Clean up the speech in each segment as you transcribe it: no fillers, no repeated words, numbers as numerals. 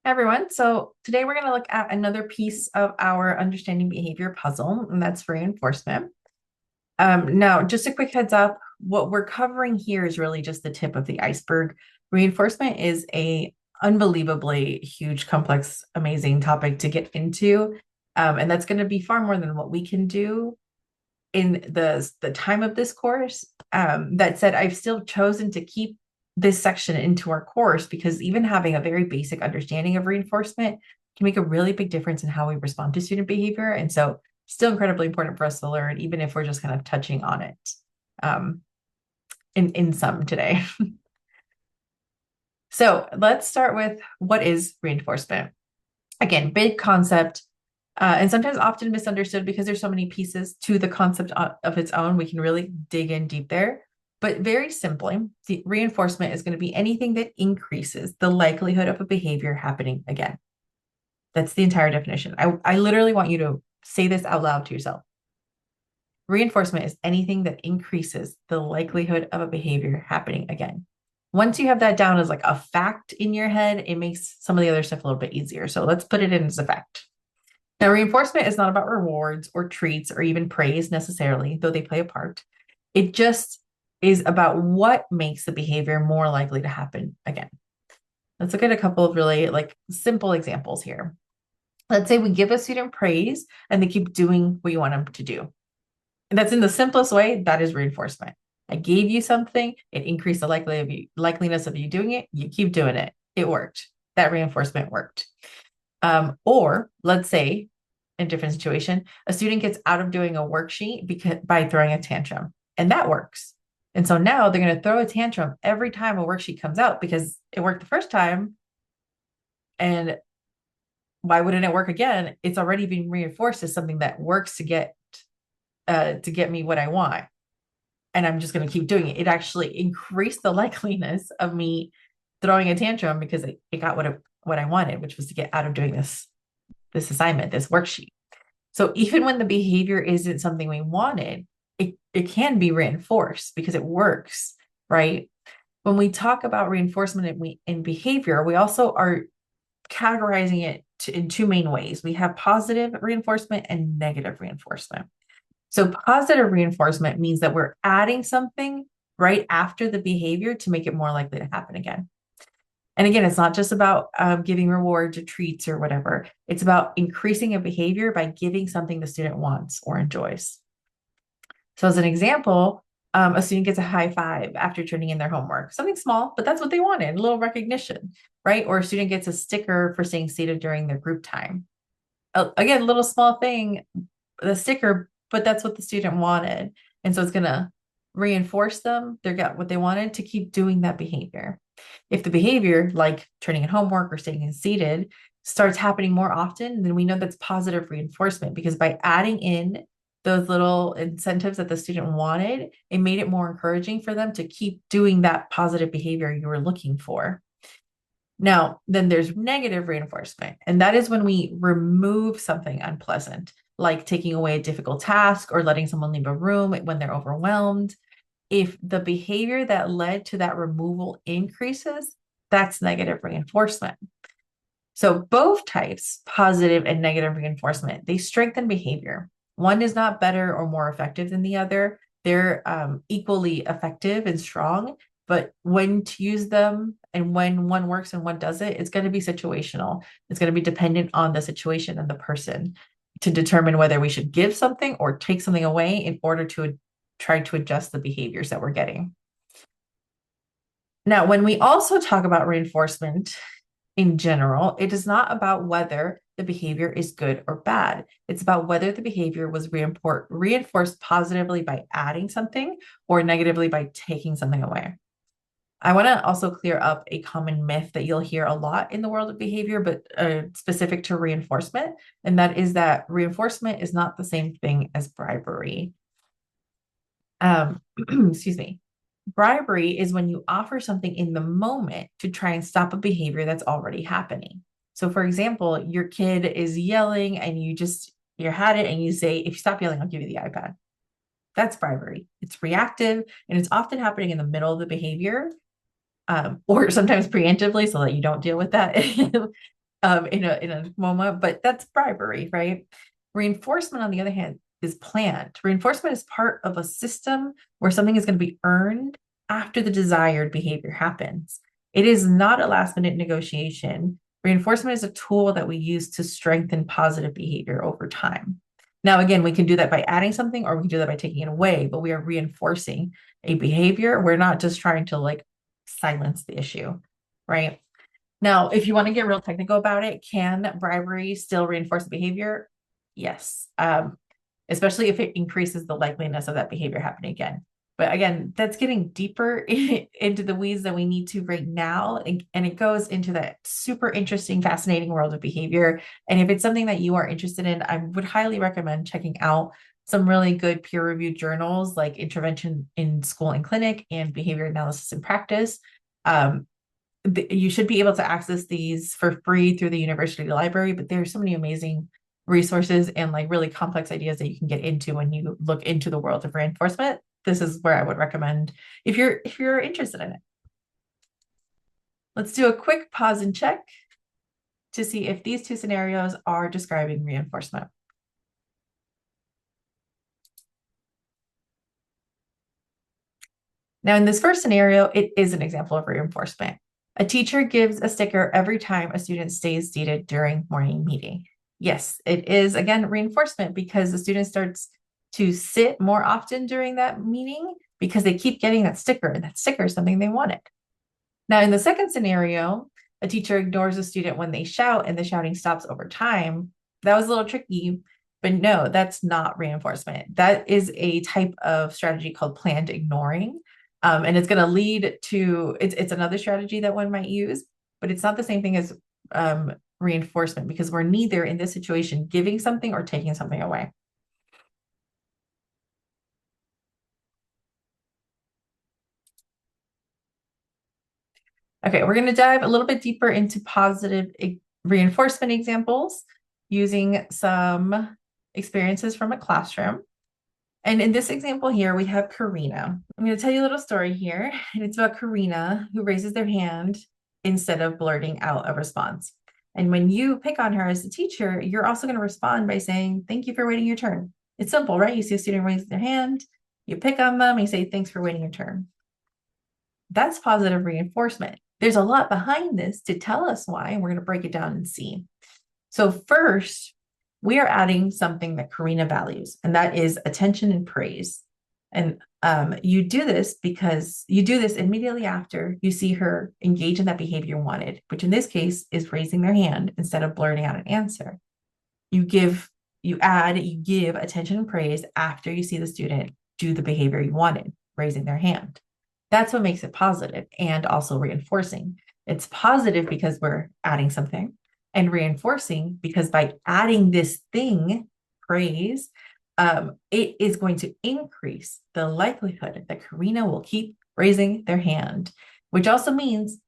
Everyone. So today we're going to look at another piece of our understanding behavior puzzle, and that's reinforcement. Now, just a quick heads up, what we're covering here is really just the tip of the iceberg. Reinforcement is a unbelievably huge, complex, amazing topic to get into. And that's going to be far more than what we can do in the time of this course. That said, I've still chosen to keep this section into our course because even having a very basic understanding of reinforcement can make a really big difference in how we respond to student behavior. And so still incredibly important for us to learn, even if we're just kind of touching on it um, in some today. So let's start with what is reinforcement? Again, big concept, and sometimes often misunderstood because there's so many pieces to the concept of its own. We can really dig in deep there. But very simply, the reinforcement is going to be anything that increases the likelihood of a behavior happening again. That's the entire definition. I literally want you to say this out loud to yourself. Reinforcement is anything that increases the likelihood of a behavior happening again. Once you have that down as like a fact in your head, it makes some of the other stuff a little bit easier. So let's put it in as a fact. Now, reinforcement is not about rewards or treats or even praise necessarily, though they play a part. It just is about what makes the behavior more likely to happen again. Let's look at a couple of really like simple examples here. Let's say we give a student praise and they keep doing what you want them to do. And that's in the simplest way, that is reinforcement. I gave you something, it increased the likeliness of you doing it, you keep doing it. It worked. That reinforcement worked. Or let's say, in a different situation, a student gets out of doing a worksheet by throwing a tantrum, and that works. And so now they're going to throw a tantrum every time a worksheet comes out because it worked the first time. And why wouldn't it work again? It's already been reinforced as something that works to get me what I want. And I'm just going to keep doing it. It actually increased the likeliness of me throwing a tantrum because it got what I wanted, which was to get out of doing this assignment, this worksheet. So even when the behavior isn't something we wanted, it can be reinforced because it works, right? When we talk about reinforcement in behavior, we also are categorizing it in two main ways. We have positive reinforcement and negative reinforcement. So positive reinforcement means that we're adding something right after the behavior to make it more likely to happen again. And again, it's not just about giving rewards or treats or whatever. It's about increasing a behavior by giving something the student wants or enjoys. So as an example, a student gets a high five after turning in their homework, something small, but that's what they wanted, a little recognition, right? Or a student gets a sticker for staying seated during their group time. Again, a little small thing, the sticker, but that's what the student wanted. And so it's going to reinforce them. They got what they wanted to keep doing that behavior. If the behavior, like turning in homework or staying seated, starts happening more often, then we know that's positive reinforcement because by adding in those little incentives that the student wanted, it made it more encouraging for them to keep doing that positive behavior you were looking for. Now, then there's negative reinforcement, and that is when we remove something unpleasant, like taking away a difficult task or letting someone leave a room when they're overwhelmed. If the behavior that led to that removal increases, that's negative reinforcement. So both types, positive and negative reinforcement, they strengthen behavior. One is not better or more effective than the other. They're equally effective and strong, but when to use them and when one works and one doesn't, it's going to be situational. It's going to be dependent on the situation and the person to determine whether we should give something or take something away in order to try to adjust the behaviors that we're getting. Now, when we also talk about reinforcement in general, it is not about whether the behavior is good or bad. It's about whether the behavior was reinforced positively by adding something or negatively by taking something away. I want to also clear up a common myth that you'll hear a lot in the world of behavior, but specific to reinforcement, and that is that reinforcement is not the same thing as bribery. Excuse me. Bribery is when you offer something in the moment to try and stop a behavior that's already happening. So, for example, your kid is yelling and you had it and you say, if you stop yelling, I'll give you the iPad. That's bribery. It's reactive and it's often happening in the middle of the behavior, or sometimes preemptively so that you don't deal with that in a moment, but that's bribery, right? Reinforcement, on the other hand, is planned. Reinforcement is part of a system where something is going to be earned after the desired behavior happens. It is not a last minute negotiation. Reinforcement is a tool that we use to strengthen positive behavior over time. Now, again, we can do that by adding something or we can do that by taking it away, but we are reinforcing a behavior. We're not just trying to like silence the issue, right? Now, if you want to get real technical about it, can bribery still reinforce the behavior? Yes, especially if it increases the likeliness of that behavior happening again. But again, that's getting deeper into the weeds that we need to right now. And it goes into that super interesting, fascinating world of behavior. And if it's something that you are interested in, I would highly recommend checking out some really good peer-reviewed journals like Intervention in School and Clinic and Behavior Analysis and Practice. Um, you should be able to access these for free through the university library, but there's so many amazing resources and like really complex ideas that you can get into when you look into the world of reinforcement. This is where I would recommend if you're interested in it. Let's do a quick pause and check to see if these two scenarios are describing reinforcement. Now, in this first scenario, it is an example of reinforcement. A teacher gives a sticker every time a student stays seated during morning meeting. Yes, it is, again, reinforcement because the student starts to sit more often during that meeting because they keep getting that sticker, and that sticker is something they wanted. Now, in the second scenario, a teacher ignores a student when they shout and the shouting stops over time. That was a little tricky, but no, that's not reinforcement. That is a type of strategy called planned ignoring. And it's going to lead to it's another strategy that one might use, but it's not the same thing as reinforcement because we're neither in this situation giving something or taking something away. Okay, we're going to dive a little bit deeper into positive reinforcement examples using some experiences from a classroom. And in this example here, we have Karina. I'm going to tell you a little story here, and it's about Karina who raises their hand instead of blurting out a response. And when you pick on her as a teacher, you're also going to respond by saying, "Thank you for waiting your turn." It's simple, right? You see a student raise their hand, you pick on them, and you say, "Thanks for waiting your turn." That's positive reinforcement. There's a lot behind this to tell us why, and we're going to break it down and see. So first, we are adding something that Karina values, and that is attention and praise. And you do this because you do this immediately after you see her engage in that behavior wanted, which in this case is raising their hand instead of blurting out an answer. You give attention and praise after you see the student do the behavior you wanted, raising their hand. That's what makes it positive and also reinforcing. It's positive because we're adding something, and reinforcing because by adding this thing, praise, it is going to increase the likelihood that Karina will keep raising their hand, which also means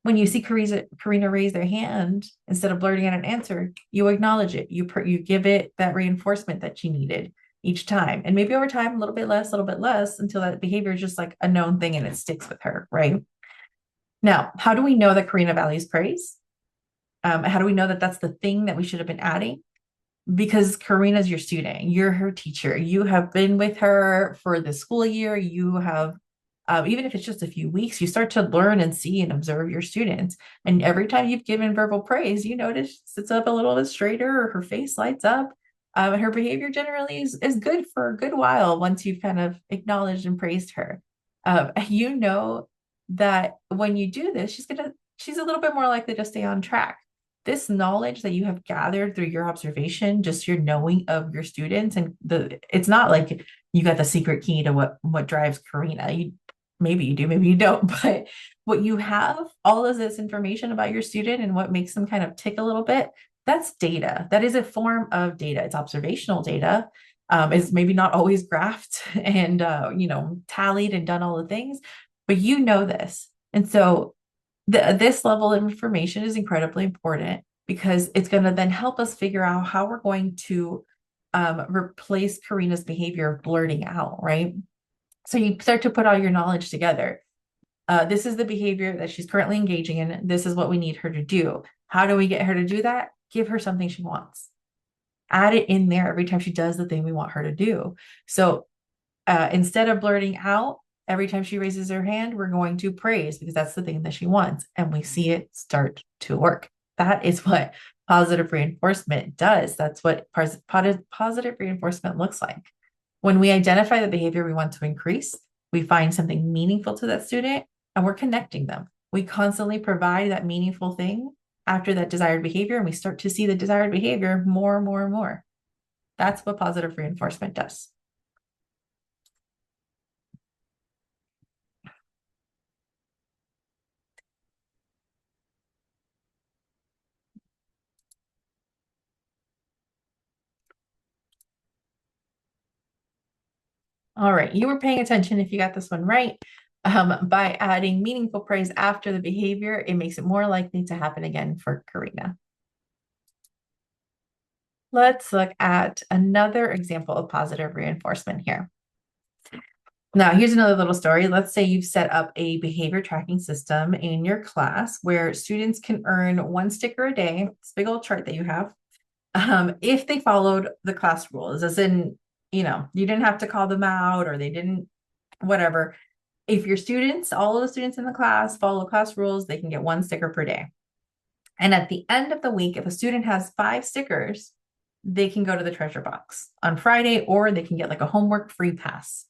when you see Karina raise their hand, instead of blurting out an answer, you acknowledge it. You give it that reinforcement that she needed each time. And maybe over time, a little bit less until that behavior is just like a known thing and it sticks with her, right? Now, how do we know that Karina values praise? How do we know that that's the thing that we should have been adding? Because Karina's your student, you're her teacher. You have been with her for the school year. You have, even if it's just a few weeks, you start to learn and see and observe your students. And every time you've given verbal praise, you notice she sits up a little bit straighter or her face lights up. Her behavior generally is good for a good while once you've kind of acknowledged and praised her. You know that when you do this, she's a little bit more likely to stay on track. This knowledge that you have gathered through your observation, just your knowing of your students, and it's not like you got the secret key to what drives Karina. Maybe you do, maybe you don't, but what you have, all of this information about your student and what makes them kind of tick a little bit, that's data. That is a form of data. It's observational data. It's maybe not always graphed and tallied and done all the things, but you know this. And so this level of information is incredibly important because it's going to then help us figure out how we're going to replace Karina's behavior of blurting out, right? So you start to put all your knowledge together. This is the behavior that she's currently engaging in. This is what we need her to do. How do we get her to do that? Give her something she wants. Add it in there every time she does the thing we want her to do. So instead of blurting out every time she raises her hand, we're going to praise because that's the thing that she wants. And we see it start to work. That is what positive reinforcement does. That's what positive reinforcement looks like. When we identify the behavior we want to increase, we find something meaningful to that student and we're connecting them. We constantly provide that meaningful thing after that desired behavior, and we start to see the desired behavior more and more and more. That's what positive reinforcement does. All right, you were paying attention if you got this one right. By adding meaningful praise after the behavior, it makes it more likely to happen again for Karina. Let's look at another example of positive reinforcement here. Now, here's another little story. Let's say you've set up a behavior tracking system in your class where students can earn 1 sticker a day, this big old chart that you have, if they followed the class rules, as in, you didn't have to call them out or they didn't, whatever. If your students, all of the students in the class follow class rules, they can get 1 sticker per day. And at the end of the week, if a student has 5 stickers, they can go to the treasure box on Friday, or they can get like a homework free pass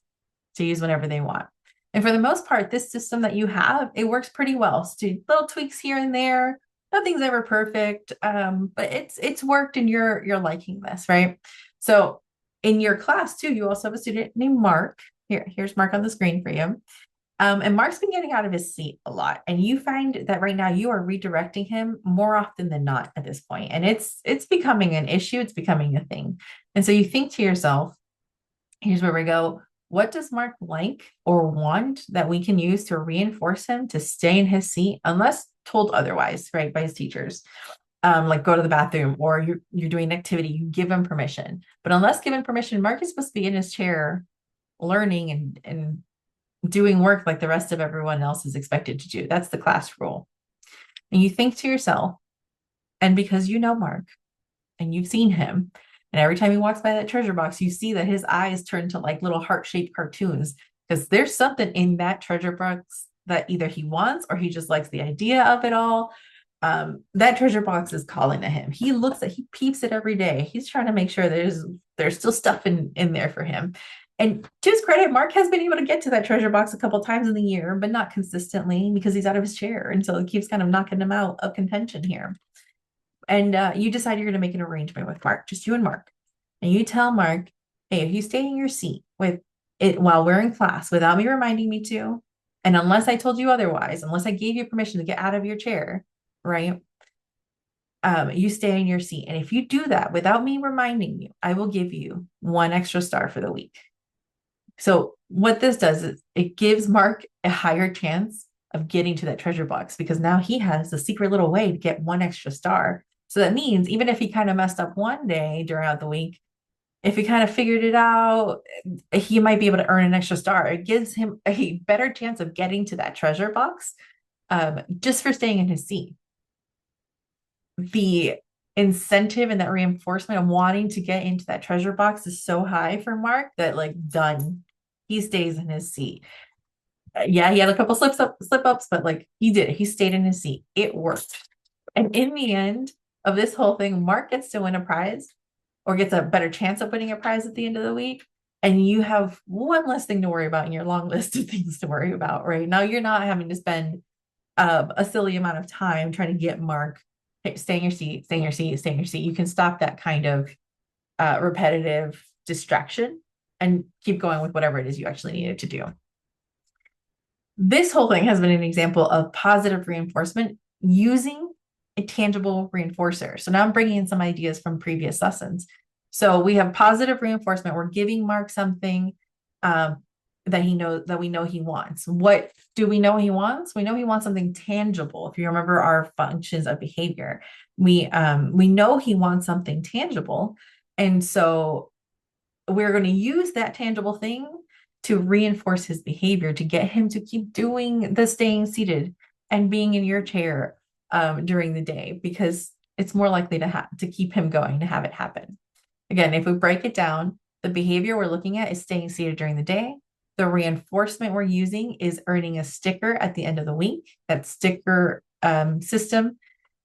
to use whenever they want. And for the most part, this system that you have, it works pretty well. So little tweaks here and there. Nothing's ever perfect, but it's worked, and you're liking this, right? So in your class too, you also have a student named Mark. Here's Mark on the screen for you. And Mark's been getting out of his seat a lot, and you find that right now you are redirecting him more often than not at this point, and it's becoming an issue. It's becoming a thing, and so you think to yourself, here's where we go. What does Mark like or want that we can use to reinforce him to stay in his seat, unless told otherwise, right, by his teachers? Like go to the bathroom, or you're doing an activity, you give him permission. But unless given permission, Mark is supposed to be in his chair learning and doing work like the rest of everyone else is expected to do. That's the class rule. And you think to yourself, and because you know Mark and you've seen him, and every time he walks by that treasure box, you see that his eyes turn to like little heart-shaped cartoons, because there's something in that treasure box that either he wants or he just likes the idea of it all. That treasure box is calling to him. He peeps it every day. He's trying to make sure there's still stuff in there for him. And to his credit, Mark has been able to get to that treasure box a couple times in the year, but not consistently because he's out of his chair. And so it keeps kind of knocking him out of contention here. And you decide you're going to make an arrangement with Mark, just you and Mark. And you tell Mark, hey, if you stay in your seat with it while we're in class without me reminding me to, and unless I told you otherwise, unless I gave you permission to get out of your chair, right? You stay in your seat. And if you do that without me reminding you, I will give you 1 extra star for the week. So what this does is it gives Mark a higher chance of getting to that treasure box, because now he has a secret little way to get 1 extra star. So that means even if he kind of messed up one day during the week, if he kind of figured it out, he might be able to earn an extra star. It gives him a better chance of getting to that treasure box, just for staying in his seat. The incentive and that reinforcement of wanting to get into that treasure box is so high for Mark that, like, done, he stays in his seat. Yeah, he had a couple slip ups, but like he did it. He stayed in his seat. It worked. And in the end of this whole thing, Mark gets to win a prize, or gets a better chance of winning a prize at the end of the week. And you have one less thing to worry about in your long list of things to worry about, right? Now you're not having to spend a silly amount of time trying to get Mark, hey, stay in your seat, stay in your seat, stay in your seat. You can stop that kind of repetitive distraction and keep going with whatever it is you actually needed to do. This whole thing has been an example of positive reinforcement using a tangible reinforcer. So now I'm bringing in some ideas from previous lessons. So we have positive reinforcement. We're giving Mark something that we know he wants. What do we know he wants? We know he wants something tangible. If you remember our functions of behavior, we know he wants something tangible, and so we're going to use that tangible thing to reinforce his behavior, to get him to keep doing the staying seated and being in your chair, during the day because it's more likely to keep him going, to have it happen. Again, if we break it down, the behavior we're looking at is staying seated during the day. The reinforcement we're using is earning a sticker at the end of the week, that sticker system.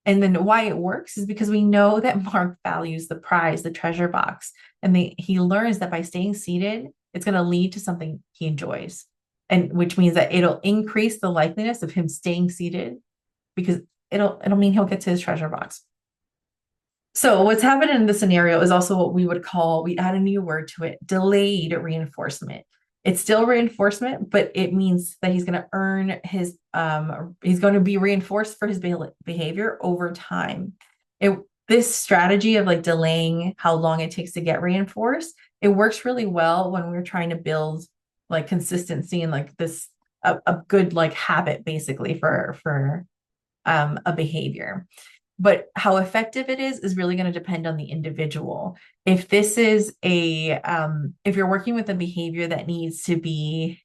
And then why it works is because we know that Mark values the prize, the treasure box, and he learns that by staying seated, it's going to lead to something he enjoys, and which means that it'll increase the likeliness of him staying seated because it'll mean he'll get to his treasure box. So what's happened in this scenario is also what we would call, we add a new word to it, delayed reinforcement. It's still reinforcement, but it means that he's going to earn he's going to be reinforced for his behavior over time. This strategy of like delaying how long it takes to get reinforced, it works really well when we're trying to build like consistency and like a good like habit basically for a behavior. But how effective it is really going to depend on the individual. If this is if you're working with a behavior that needs to be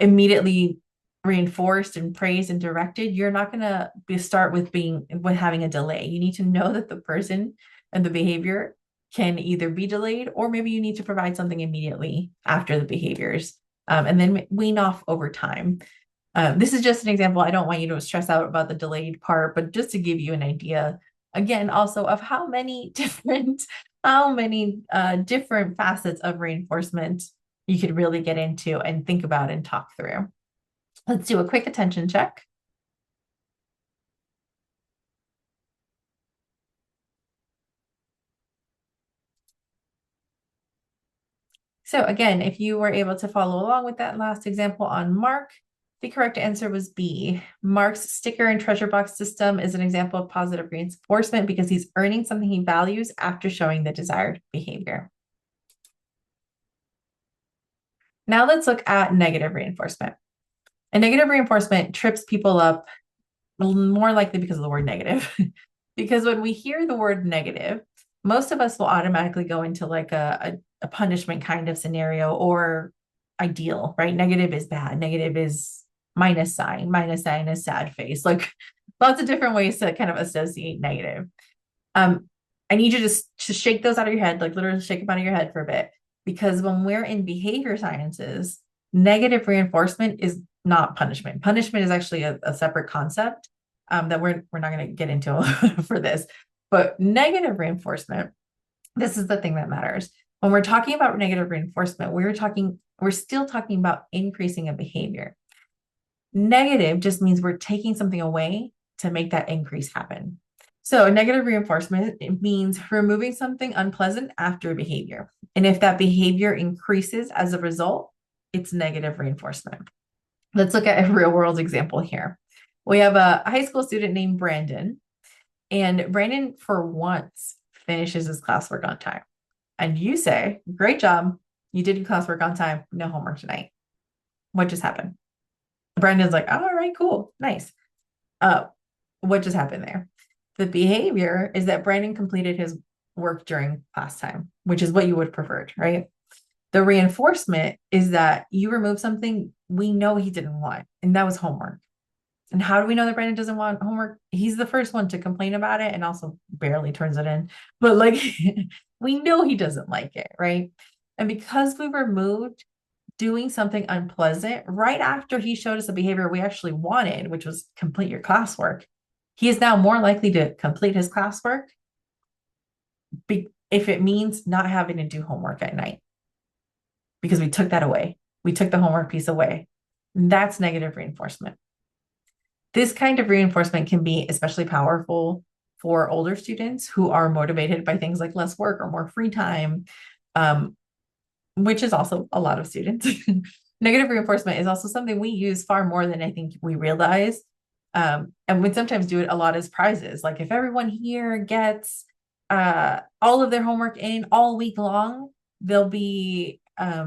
immediately reinforced and praised and directed, you're not going to start with having a delay. You need to know that the person and the behavior can either be delayed, or maybe you need to provide something immediately after the behaviors, and then wean off over time. This is just an example. I don't want you to stress out about the delayed part, but just to give you an idea, again, also of how many different facets of reinforcement you could really get into and think about and talk through. Let's do a quick attention check. So again, if you were able to follow along with that last example on Mark, the correct answer was B. Mark's sticker and treasure box system is an example of positive reinforcement because he's earning something he values after showing the desired behavior. Now let's look at negative reinforcement. And negative reinforcement trips people up more likely because of the word negative. Because when we hear the word negative, most of us will automatically go into like a punishment kind of scenario or ideal, right? Negative is bad. Negative is minus sign. Minus sign is sad face. Like lots of different ways to kind of associate negative. I need you to shake those out of your head, like literally shake them out of your head for a bit. Because when we're in behavior sciences, negative reinforcement is not punishment. Punishment is actually a separate concept that we're not going to get into for this. But negative reinforcement, this is the thing that matters. When we're talking about negative reinforcement, we're still talking about increasing a behavior. Negative just means we're taking something away to make that increase happen. So negative reinforcement, it means removing something unpleasant after a behavior. And if that behavior increases as a result, it's negative reinforcement. Let's look at a real world example here. We have a high school student named Brandon, and Brandon for once finishes his classwork on time. And you say, great job. You did your classwork on time. No homework tonight. What just happened? Brandon's like, all right, cool. Nice. What just happened there? The behavior is that Brandon completed his work during class time, which is what you would have preferred, right? The reinforcement is that you remove something we know he didn't want, and that was homework. And how do we know that Brandon doesn't want homework? He's the first one to complain about it and also barely turns it in. But like, we know he doesn't like it, right? And because we removed doing something unpleasant right after he showed us a behavior we actually wanted, which was complete your classwork, he is now more likely to complete his classwork if it means not having to do homework at night. Because we took that away. We took the homework piece away. That's negative reinforcement. This kind of reinforcement can be especially powerful for older students who are motivated by things like less work or more free time, which is also a lot of students. Negative reinforcement is also something we use far more than I think we realize. And we sometimes do it a lot as prizes. Like if everyone here gets all of their homework in all week long, they'll be, I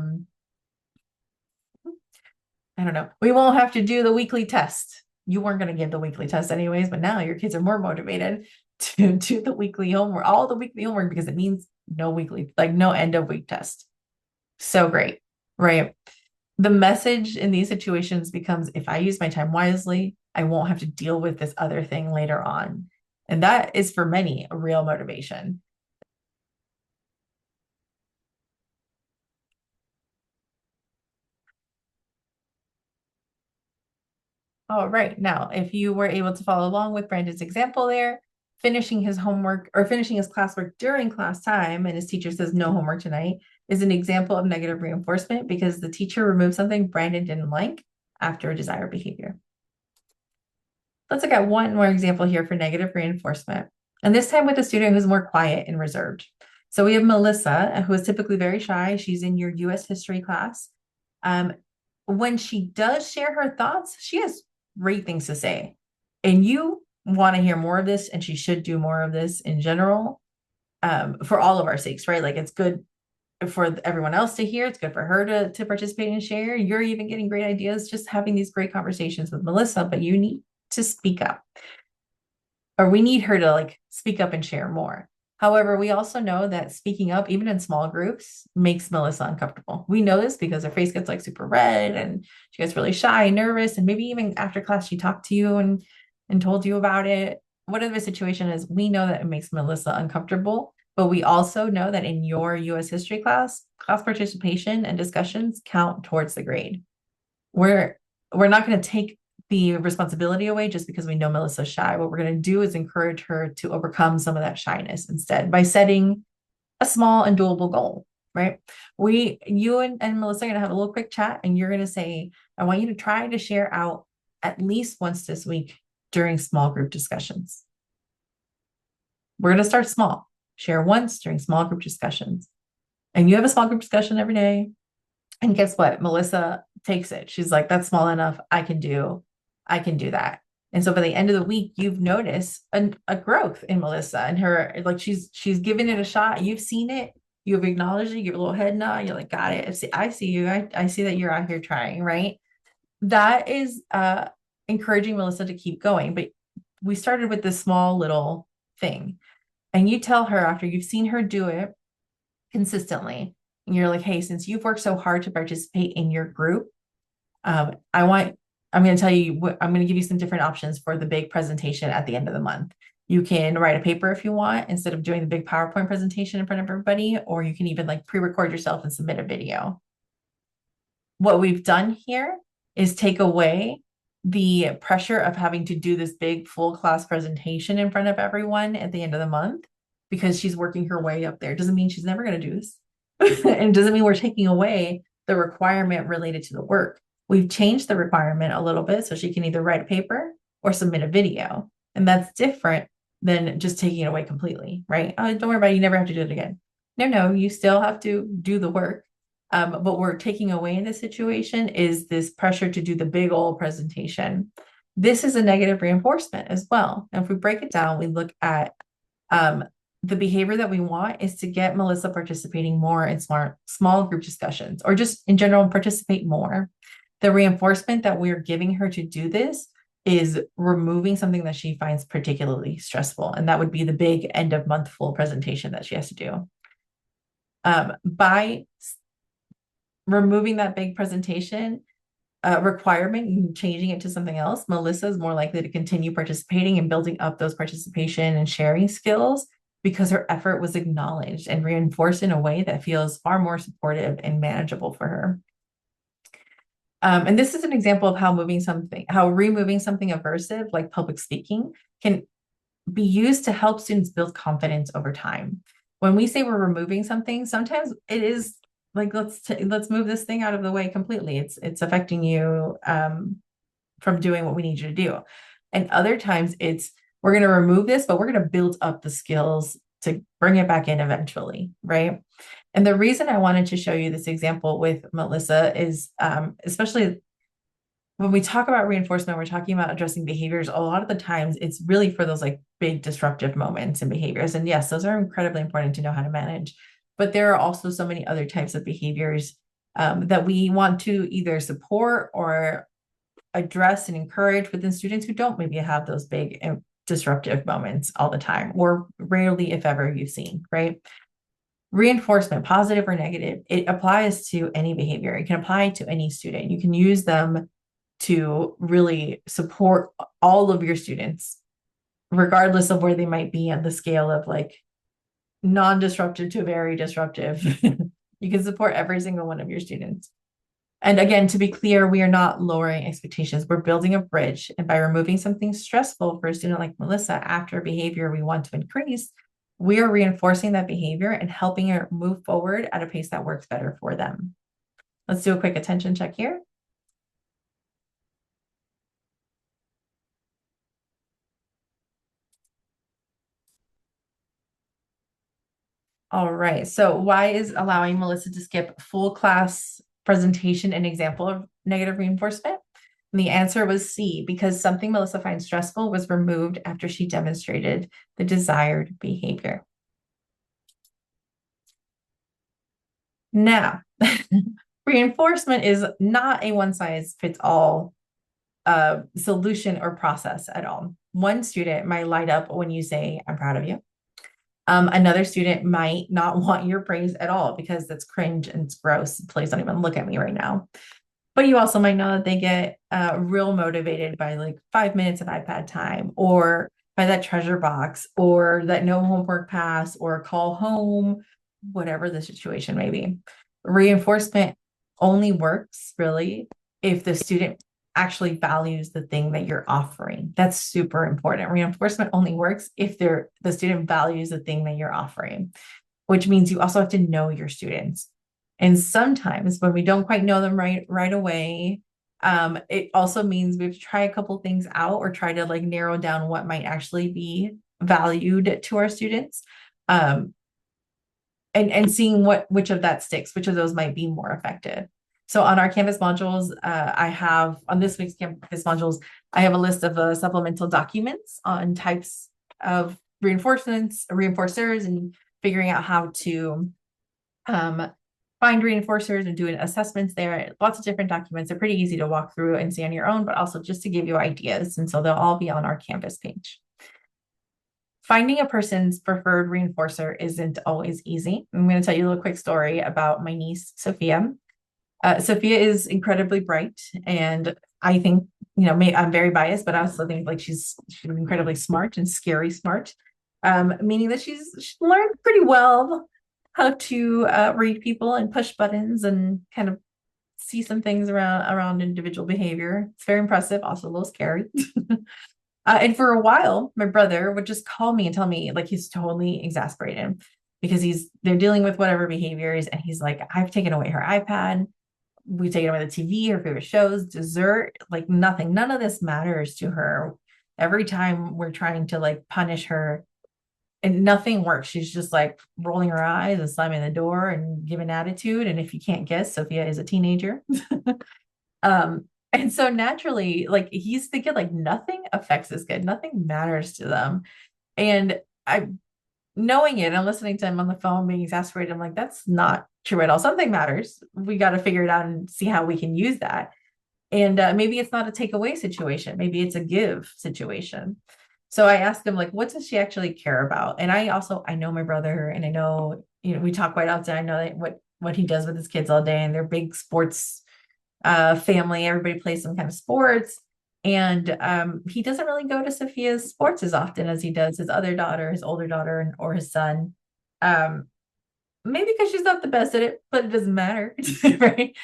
don't know, we won't have to do the weekly test. You weren't going to give the weekly test anyways, but now your kids are more motivated to do the weekly homework, all the weekly homework, because it means no end of week test. So great, right? The message in these situations becomes, if I use my time wisely, I won't have to deal with this other thing later on. And that is for many a real motivation. All right. Now, if you were able to follow along with Brandon's example there, finishing his homework or finishing his classwork during class time, and his teacher says no homework tonight, is an example of negative reinforcement because the teacher removed something Brandon didn't like after a desired behavior. Let's look at one more example here for negative reinforcement, and this time with a student who's more quiet and reserved. So we have Melissa, who is typically very shy. She's in your US history class. When she does share her thoughts, she has great things to say. And you want to hear more of this, and she should do more of this in general, for all of our sakes, right? Like, it's good for everyone else to hear. It's good for her to participate and share. You're even getting great ideas just having these great conversations with Melissa, but you need to speak up, or we need her to like speak up and share more. However, we also know that speaking up, even in small groups, makes Melissa uncomfortable. We know this because her face gets like super red and she gets really shy and nervous. And maybe even after class, she talked to you and told you about it. Whatever the situation is, we know that it makes Melissa uncomfortable. But we also know that in your US history class participation and discussions count towards the grade. We're not going to take the responsibility away just because we know Melissa's shy. What we're going to do is encourage her to overcome some of that shyness instead by setting a small and doable goal, right? You and Melissa are going to have a little quick chat, and you're going to say, I want you to try to share out at least once this week during small group discussions. We're going to start small. Share once during small group discussions. And you have a small group discussion every day. And guess what? Melissa takes it. She's like, that's small enough. I can do that. And so by the end of the week, you've noticed a growth in Melissa and her, like she's given it a shot. You've seen it. You've acknowledged it. You give a little head nod. You're like, got it. I see you. I see that you're out here trying, right? That is encouraging Melissa to keep going. But we started with this small little thing. And you tell her after you've seen her do it consistently, and you're like, hey, since you've worked so hard to participate in your group, I'm going to tell you, I'm going to give you some different options for the big presentation at the end of the month. You can write a paper if you want, instead of doing the big PowerPoint presentation in front of everybody, or you can even like pre-record yourself and submit a video. What we've done here is take away the pressure of having to do this big full class presentation in front of everyone at the end of the month, because she's working her way up there. Doesn't mean she's never going to do this. And it doesn't mean we're taking away the requirement related to the work. We've changed the requirement a little bit so she can either write a paper or submit a video. And that's different than just taking it away completely, right? Oh, don't worry about it. You never have to do it again. No, you still have to do the work. What we're taking away in this situation is this pressure to do the big old presentation. This is a negative reinforcement as well. And if we break it down, we look at the behavior that we want is to get Melissa participating more in small group discussions, or just in general, participate more. The reinforcement that we're giving her to do this is removing something that she finds particularly stressful. And that would be the big end of month full presentation that she has to do. By removing that big presentation requirement and changing it to something else, Melissa is more likely to continue participating and building up those participation and sharing skills, because her effort was acknowledged and reinforced in a way that feels far more supportive and manageable for her. And this is an example of how removing something aversive, like public speaking, can be used to help students build confidence over time. When we say we're removing something, sometimes it is like, let's move this thing out of the way completely. It's affecting you from doing what we need you to do. And other times it's, we're going to remove this, but we're going to build up the skills to bring it back in eventually, right? And the reason I wanted to show you this example with Melissa is, especially when we talk about reinforcement, we're talking about addressing behaviors. A lot of the times it's really for those like big disruptive moments and behaviors. And yes, those are incredibly important to know how to manage. But there are also so many other types of behaviors that we want to either support or address and encourage within students who don't maybe have those big and disruptive moments all the time, or rarely, if ever, you've seen, right? Reinforcement, positive or negative, it applies to any behavior. It can apply to any student. You can use them to really support all of your students, regardless of where they might be on the scale of like non-disruptive to very disruptive. You can support every single one of your students. And again, to be clear, we are not lowering expectations. We're building a bridge. And by removing something stressful for a student like Melissa after a behavior we want to increase, we are reinforcing that behavior and helping her move forward at a pace that works better for them. Let's do a quick attention check here. All right. So why is allowing Melissa to skip full class presentation an example of negative reinforcement? And the answer was C, because something Melissa finds stressful was removed after she demonstrated the desired behavior. Now, reinforcement is not a one size fits all solution or process at all. One student might light up when you say, I'm proud of you. Another student might not want your praise at all because that's cringe and it's gross. Please don't even look at me right now. But you also might know that they get real motivated by like 5 minutes of iPad time, or by that treasure box, or that no homework pass, or call home, whatever the situation may be. Reinforcement only works really if the student actually values the thing that you're offering. That's super important. Reinforcement only works if the student values the thing that you're offering, which means you also have to know your students. And sometimes when we don't quite know them right away, it also means we have to try a couple things out or try to like narrow down what might actually be valued to our students. And seeing which of that sticks, which of those might be more effective. So on our Canvas modules, I have on this week's Canvas modules, I have a list of supplemental documents on types of reinforcers, and figuring out how to find reinforcers and doing assessments there. Lots of different documents. They're pretty easy to walk through and see on your own, but also just to give you ideas. And so they'll all be on our Canvas page. Finding a person's preferred reinforcer isn't always easy. I'm going to tell you a little quick story about my niece, Sophia. Sophia is incredibly bright, and I think, I'm very biased, but I also think like she's incredibly smart and scary smart, meaning that she's learned pretty well how to read people and push buttons and kind of see some things around individual behavior. It's very impressive, also a little scary. And for a while, my brother would just call me and tell me like he's totally exasperated because they're dealing with whatever behaviors, and he's like, I've taken away her iPad, we've taken away the TV, her favorite shows, dessert, like nothing. None of this matters to her. Every time we're trying to like punish her, and nothing works. She's just like rolling her eyes and slamming the door and giving attitude. And if you can't guess, Sophia is a teenager. And so naturally, like he's thinking like nothing affects this kid, nothing matters to them. And I, knowing it and listening to him on the phone being exasperated, I'm like, that's not true at all. Something matters. We got to figure it out and see how we can use that. And maybe it's not a takeaway situation. Maybe it's a give situation. So I asked him, like, what does she actually care about? And I know my brother, and I know, we talk quite often. I know that what he does with his kids all day, and they're big sports family. Everybody plays some kind of sports. And he doesn't really go to Sophia's sports as often as he does his other daughter, his older daughter, or his son. Maybe because she's not the best at it, but it doesn't matter, right?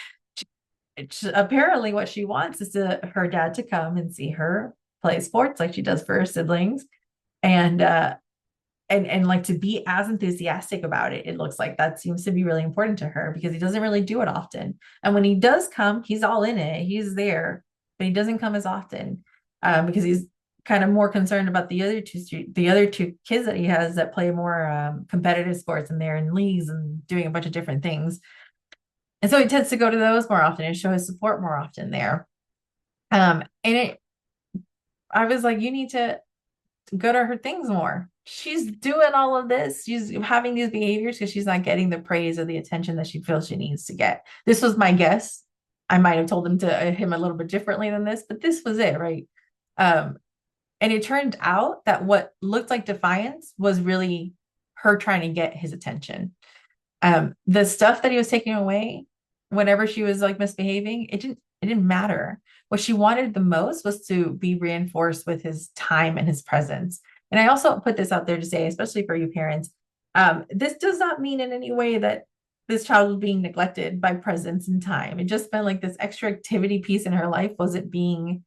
Apparently what she wants is her dad to come and see her play sports like she does for her siblings, and like to be as enthusiastic about it. It looks like that seems to be really important to her because he doesn't really do it often. And when he does come, he's all in it. He's there, but he doesn't come as often because he's kind of more concerned about the other two kids that he has that play more competitive sports, and they're in leagues and doing a bunch of different things. And so he tends to go to those more often and show his support more often there. I was like, you need to go to her things more. She's doing all of this. She's having these behaviors because she's not getting the praise or the attention that she feels she needs to get. This was my guess. I might have told him a little bit differently than this, but this was it, right? And it turned out that what looked like defiance was really her trying to get his attention. The stuff that he was taking away whenever she was like misbehaving, It didn't matter. What she wanted the most was to be reinforced with his time and his presence. And I also put this out there to say, especially for you parents, this does not mean in any way that this child was being neglected by presence and time. It just meant like this extra activity piece in her life wasn't being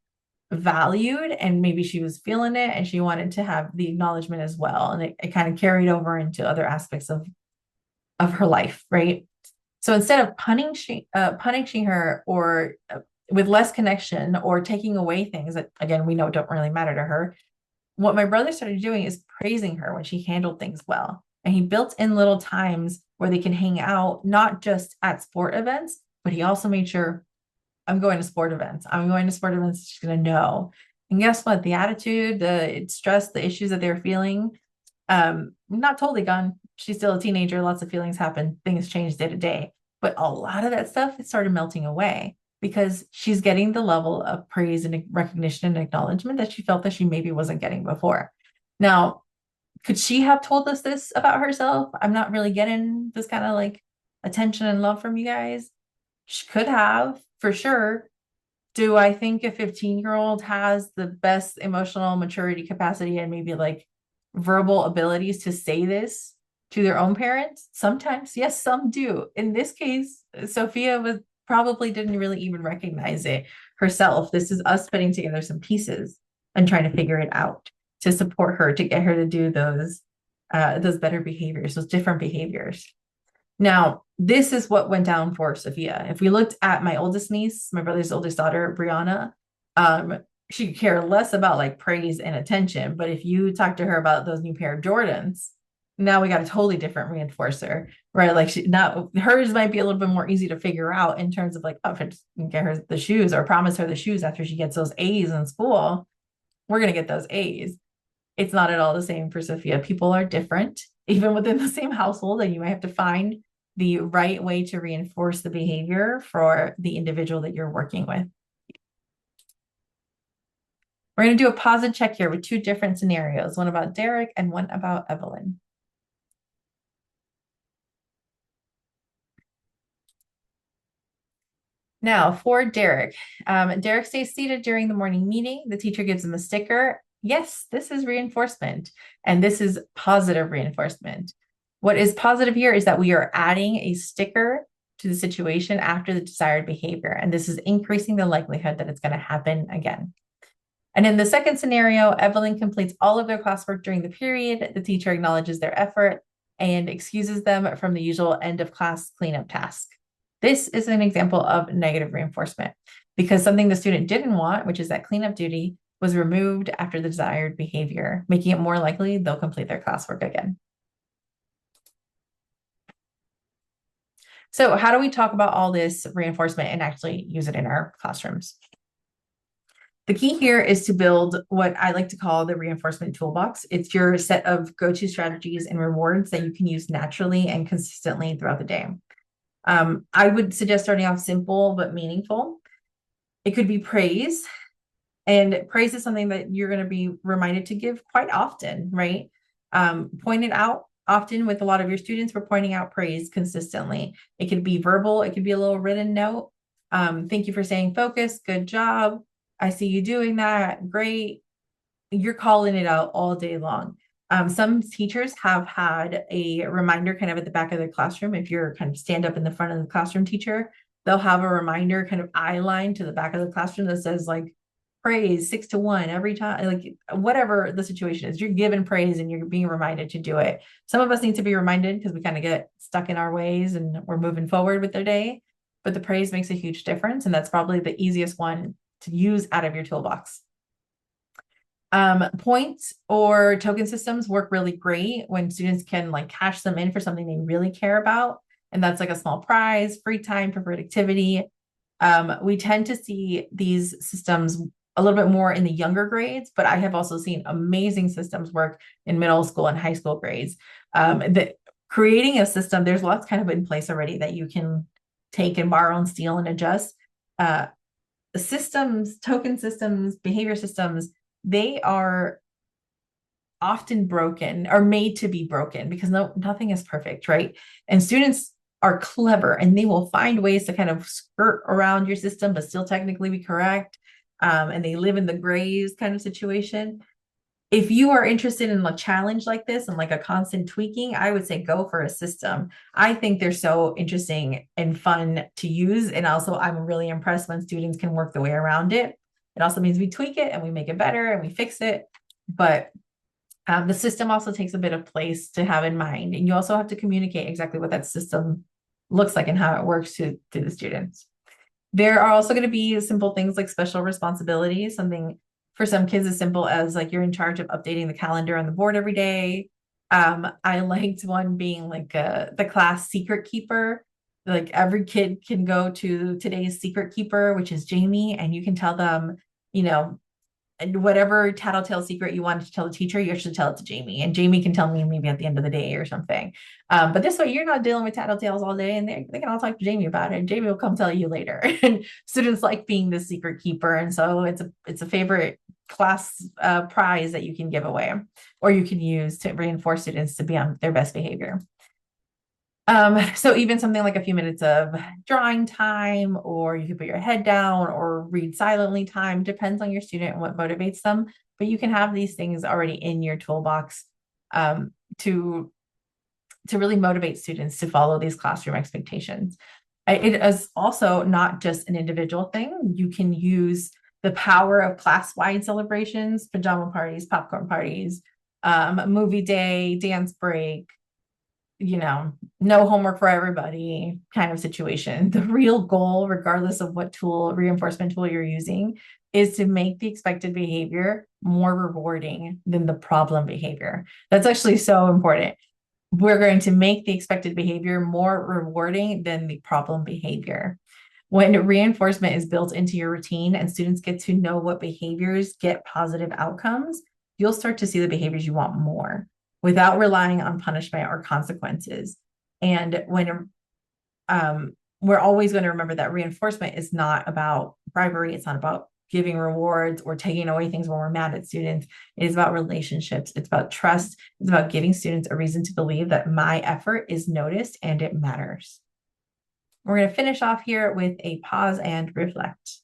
valued, and maybe she was feeling it and she wanted to have the acknowledgement as well. And it kind of carried over into other aspects of her life, right? So instead of punishing her or with less connection or taking away things that again we know don't really matter to her, what my brother started doing is praising her when she handled things well. And he built in little times where they can hang out, not just at sport events, but he also made sure I'm going to sport events. I'm going to sport events. She's going to know. And guess what? The attitude, the stress, the issues that they're feeling, not totally gone. She's still a teenager. Lots of feelings happen. Things change day to day. But a lot of that stuff, it started melting away because she's getting the level of praise and recognition and acknowledgement that she felt that she maybe wasn't getting before. Now, could she have told us this about herself? I'm not really getting this kind of like attention and love from you guys. She could have, for sure. Do I think a 15-year-old has the best emotional maturity capacity and maybe like verbal abilities to say this to their own parents? Sometimes, yes, some do. In this case, Sophia was probably didn't really even recognize it herself. This is us putting together some pieces and trying to figure it out to support her, to get her to do those better behaviors, those different behaviors. Now, this is what went down for Sophia. If we looked at my oldest niece, my brother's oldest daughter, Brianna, um, she could care less about like praise and attention. But if you talk to her about those new pair of Jordans, now we got a totally different reinforcer, right? Like she now hers might be a little bit more easy to figure out in terms of like, oh, if I just get her the shoes or promise her the shoes after she gets those A's in school, we're gonna get those A's. It's not at all the same for Sophia. People are different, even within the same household, and you might have to find the right way to reinforce the behavior for the individual that you're working with. We're going to do a pause and check here with two different scenarios, one about Derek and one about Evelyn. Now for Derek, Derek stays seated during the morning meeting. The teacher gives him a sticker. Yes, this is reinforcement, and this is positive reinforcement. What is positive here is that we are adding a sticker to the situation after the desired behavior, and this is increasing the likelihood that it's going to happen again. And in the second scenario, Evelyn completes all of their classwork during the period. The teacher acknowledges their effort and excuses them from the usual end of class cleanup task. This is an example of negative reinforcement because something the student didn't want, which is that cleanup duty, was removed after the desired behavior, making it more likely they'll complete their classwork again. So how do we talk about all this reinforcement and actually use it in our classrooms? The key here is to build what I like to call the reinforcement toolbox. It's your set of go-to strategies and rewards that you can use naturally and consistently throughout the day. I would suggest starting off simple but meaningful. It could be praise, and praise is something that you're going to be reminded to give quite often, right? Point it out often with a lot of your students. We're pointing out praise consistently. It could be verbal. It could be a little written note. Thank you for staying focused. Good job. I see you doing that. Great. You're calling it out all day long. Some teachers have had a reminder kind of at the back of their classroom. If you're kind of stand up in the front of the classroom teacher, they'll have a reminder kind of eye line to the back of the classroom that says like praise 6 to 1 every time, like whatever the situation is, you're given praise and you're being reminded to do it. Some of us need to be reminded because we kind of get stuck in our ways and we're moving forward with their day, but the praise makes a huge difference. And that's probably the easiest one to use out of your toolbox. Points or token systems work really great when students can like cash them in for something they really care about. And that's like a small prize, free time, preferred activity. We tend to see these systems a little bit more in the younger grades, but I have also seen amazing systems work in middle school and high school grades. Creating a system, there's lots kind of in place already that you can take and borrow and steal and adjust. Systems, token systems, behavior systems, they are often broken or made to be broken because nothing is perfect, right? And students are clever and they will find ways to kind of skirt around your system, but still technically be correct. And they live in the grays kind of situation. If you are interested in a challenge like this and like a constant tweaking, I would say go for a system. I think they're so interesting and fun to use. And also, I'm really impressed when students can work their way around it. It also means we tweak it and we make it better and we fix it. But the system also takes a bit of place to have in mind. And you also have to communicate exactly what that system looks like and how it works to the students. There are also going to be simple things like special responsibilities, something for some kids as simple as like you're in charge of updating the calendar on the board every day. I liked one being like the class secret keeper. Like every kid can go to today's secret keeper, which is Jamie, and you can tell them, you know, and whatever tattletale secret you wanted to tell the teacher, you should tell it to Jamie, and Jamie can tell me maybe at the end of the day or something. But this way, you're not dealing with tattletales all day, and they can all talk to Jamie about it. And Jamie will come tell you later. And students like being the secret keeper, and so it's a favorite class prize that you can give away, or you can use to reinforce students to be on their best behavior. So even something like a few minutes of drawing time, or you can put your head down or read silently time, depends on your student and what motivates them. But you can have these things already in your toolbox to really motivate students to follow these classroom expectations. It is also not just an individual thing. You can use the power of class-wide celebrations, pajama parties, popcorn parties, movie day, dance break, no homework for everybody kind of situation. The real goal, regardless of what reinforcement tool you're using, is to make the expected behavior more rewarding than the problem behavior. That's actually so important. We're going to make the expected behavior more rewarding than the problem behavior. When reinforcement is built into your routine and students get to know what behaviors get positive outcomes, you'll start to see the behaviors you want more without relying on punishment or consequences. And when we're always going to remember that reinforcement is not about bribery, it's not about giving rewards or taking away things when we're mad at students. It is about relationships. It's about trust. It's about giving students a reason to believe that my effort is noticed and it matters. We're going to finish off here with a pause and reflect.